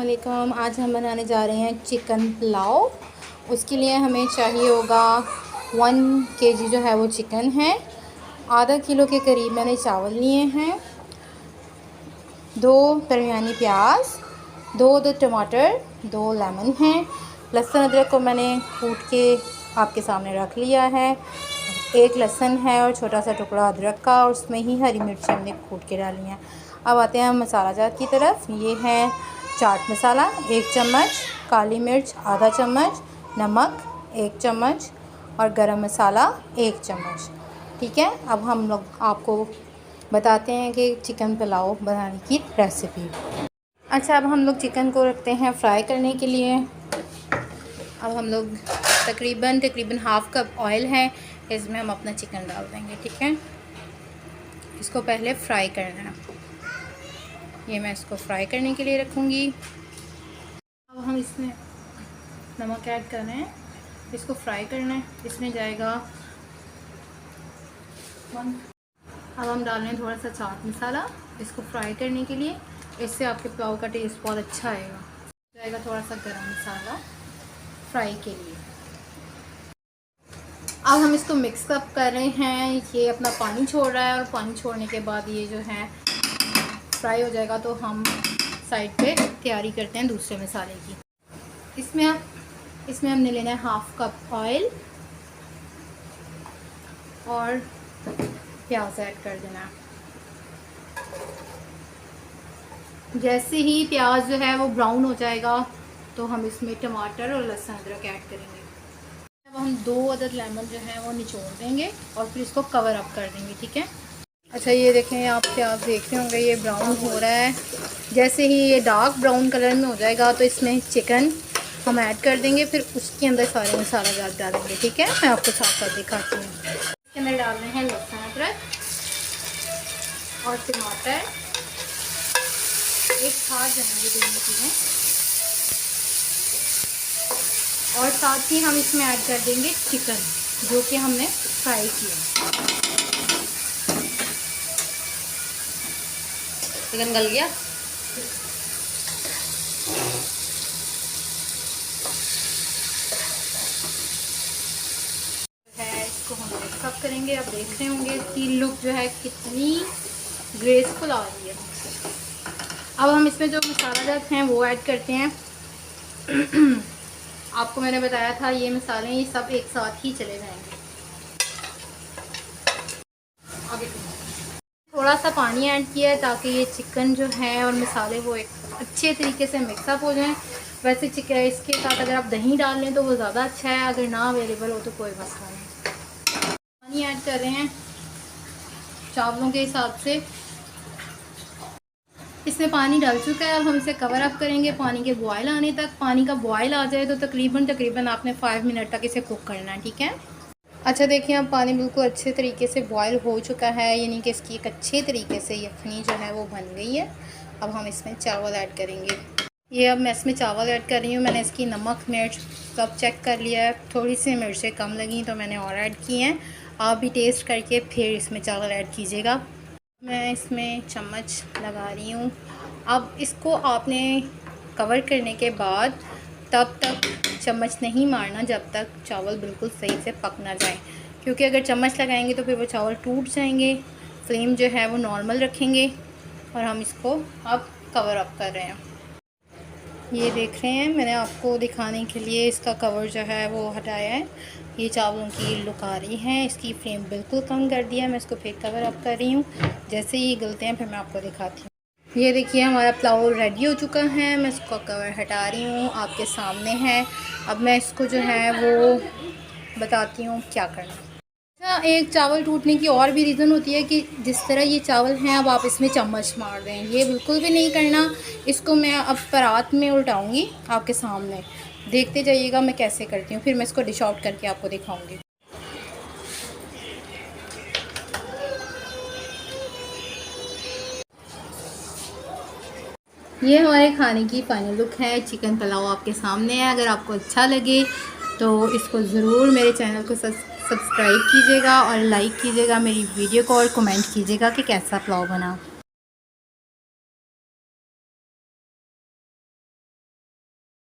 अस्सलामुअलैकुम। आज हम बनाने जा रहे हैं चिकन पुलाव। उसके लिए हमें चाहिए होगा 1 kg जो है वो चिकन है, आधा किलो के करीब मैंने चावल लिए हैं, 2 दरमियानी प्याज, 2 टमाटर, 2 लेमन हैं, लहसुन अदरक को मैंने कूट के आपके सामने रख लिया है, 1 लहसुन है और छोटा सा टुकड़ा अदरक का, और उसमें ही हरी मिर्च हमने कूट के डाली हैं। अब आते हैं हम मसाला जात की तरफ। ये है चाट मसाला 1 चम्मच, काली मिर्च आधा चम्मच, नमक 1 चम्मच और गरम मसाला 1 चम्मच। ठीक है, अब हम लोग आपको बताते हैं कि चिकन पुलाव बनाने की रेसिपी। अच्छा, अब हम लोग चिकन को रखते हैं फ्राई करने के लिए। अब हम लोग तकरीबन हाफ़ कप ऑयल है, इसमें हम अपना चिकन डाल देंगे। ठीक है, इसको पहले फ्राई करना है। ये मैं इसको फ्राई करने के लिए रखूँगी। अब हम इसमें नमक ऐड कर रहे हैं, इसको फ्राई करना है। इसमें जाएगा 1। अब हम डाल रहे हैं थोड़ा सा चाट मसाला इसको फ्राई करने के लिए, इससे आपके पुलाव का टेस्ट बहुत अच्छा आएगा। जाएगा थोड़ा सा गरम मसाला फ्राई के लिए। अब हम इसको मिक्स अप कर रहे हैं। ये अपना पानी छोड़ रहा है और पानी छोड़ने के बाद ये जो है फ्राई हो जाएगा, तो हम साइड पे तैयारी करते हैं दूसरे मसाले की। इसमें हमने लेना है हाफ़ कप ऑयल और प्याज ऐड कर देना। जैसे ही प्याज जो है वो ब्राउन हो जाएगा, तो हम इसमें टमाटर और लहसुन अदरक ऐड करेंगे। अब हम 2 अदद लेमन जो है वो निचोड़ देंगे और फिर इसको कवर अप कर देंगे। ठीक है। अच्छा, ये देखें, आप प्याज देख रहे होंगे ये ब्राउन हो रहा है। जैसे ही ये डार्क ब्राउन कलर में हो जाएगा, तो इसमें चिकन हम ऐड कर देंगे, फिर उसके अंदर सारे मसाला जात डालेंगे। ठीक है, मैं आपको साथ साथ दिखाती हूँ। इसके अंदर डालने हैं लहसुन अदरक और टमाटर, एक साथ जाएंगे दोनों चीज़ें, और साथ ही हम इसमें ऐड कर देंगे चिकन जो कि हमने फ्राई किया। चिकन गल गया। इसको हम मिक्सअप करेंगे। अब देख रहे होंगे इसकी लुक जो है कितनी ग्रेसफुल आ रही है। अब हम इसमें जो मसाला जात हैं वो ऐड करते हैं। आपको मैंने बताया था ये मसाले ये सब एक साथ ही चले जाएंगे। आगे थोड़ा सा पानी ऐड किया है ताकि ये चिकन जो है और मसाले वो एक अच्छे तरीके से मिक्सअप हो जाएं। वैसे चिकन इसके साथ अगर आप दही डाल लें तो वो ज़्यादा अच्छा है, अगर ना अवेलेबल हो तो कोई मसला नहीं। पानी ऐड कर रहे हैं चावलों के हिसाब से। इसमें पानी डाल चुका है। अब हम इसे कवर अप करेंगे पानी के बॉयल आने तक। पानी का बॉयल आ जाए तो तकरीबन आपने 5 मिनट तक इसे कुक करना है। ठीक है। अच्छा, देखिए, अब पानी बिल्कुल अच्छे तरीके से बॉयल हो चुका है, यानी कि इसकी एक अच्छे तरीके से यखनी जो है वो बन गई है। अब हम इसमें चावल ऐड करेंगे। ये अब मैं इसमें चावल ऐड कर रही हूँ। मैंने इसकी नमक मिर्च सब चेक कर लिया है, थोड़ी सी मिर्चें कम लगी तो मैंने और ऐड की हैं। आप भी टेस्ट करके फिर इसमें चावल ऐड कीजिएगा। मैं इसमें चम्मच लगा रही हूँ। अब इसको आपने कवर करने के बाद तब तक चम्मच नहीं मारना जब तक चावल बिल्कुल सही से पक ना जाए, क्योंकि अगर चम्मच लगाएंगे तो फिर वो चावल टूट जाएंगे। फ्लेम जो है वो नॉर्मल रखेंगे और हम इसको अब कवर अप कर रहे हैं। ये देख रहे हैं, मैंने आपको दिखाने के लिए इसका कवर जो है वो हटाया है। ये चावलों की लुक आ रही है। इसकी फ्लेम बिल्कुल कम कर दिया है। मैं इसको फिर कवर अप कर रही हूँ। जैसे ही गलते हैं फिर मैं आपको दिखाती हूँ। ये देखिए, हमारा पुलाव रेडी हो चुका है। मैं इसको कवर हटा रही हूँ, आपके सामने है। अब मैं इसको जो है वो बताती हूँ क्या करना। अच्छा, एक चावल टूटने की और भी रीज़न होती है कि जिस तरह ये चावल हैं अब आप इसमें चम्मच मार दें, ये बिल्कुल भी नहीं करना। इसको मैं अब परात में उल्टाऊँगी आपके सामने, देखते जाइएगा मैं कैसे करती हूँ, फिर मैं इसको डिश आउट करके आपको दिखाऊँगी। ये हमारे खाने की फ़ाइनल लुक है। चिकन पुलाव आपके सामने है। अगर आपको अच्छा लगे तो इसको ज़रूर मेरे चैनल को सब्सक्राइब कीजिएगा और लाइक कीजिएगा मेरी वीडियो को, और कमेंट कीजिएगा कि कैसा पुलाव बना।